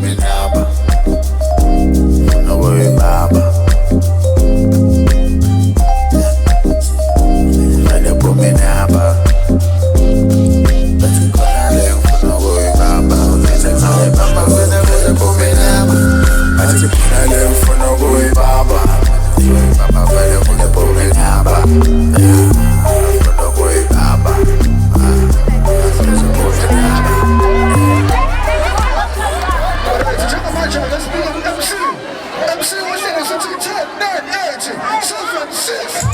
Minaba, no worry, Baba. Vale por Minaba, but you gonna live for no worry, Baba. Baba, vale por Minaba, but you gonna live for no worry, Baba. Baba, vale por Minaba, for no worry, Baba. Let's be on MC. MC, what's that? It's 10, 9, 8, 7, 6,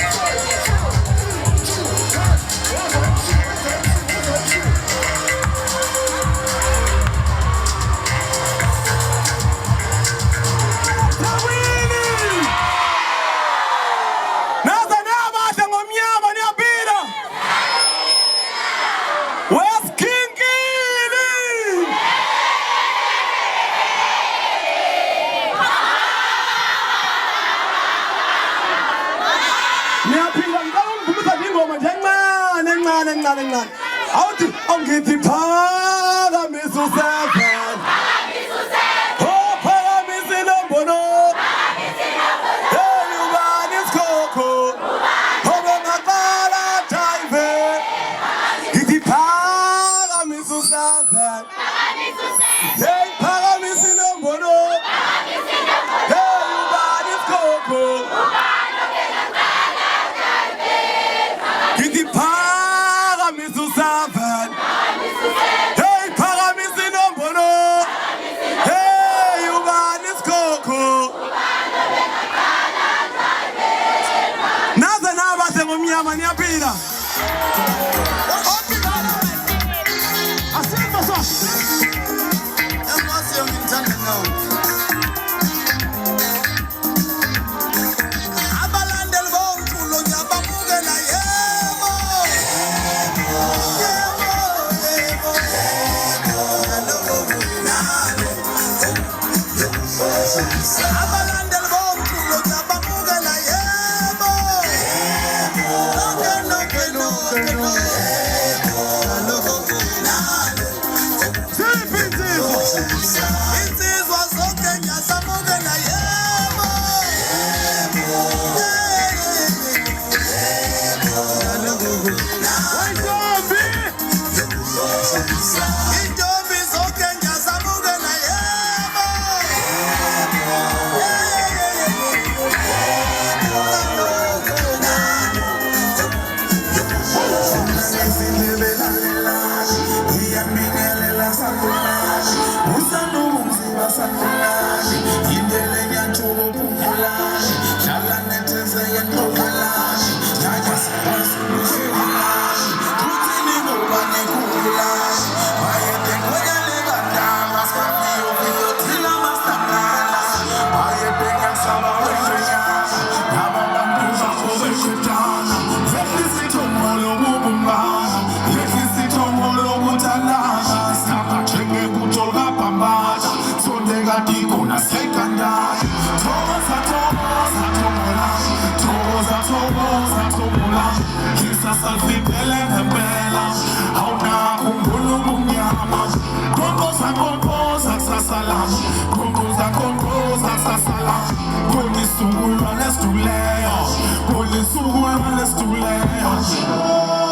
Out on Kitty Pada, Miss Susan. Oh, Paramis in a bono. Everyone is Coco. Over my bala time. Kitty Pada, Miss Susan. Hey, Paramis in a bono. Everyone is Coco. Kitty Pada. Hey, Paramis in Ombono. Hey, you got this coco. Naza naba se mumia mania pida. Asema so. Emasi on internet now. Let's do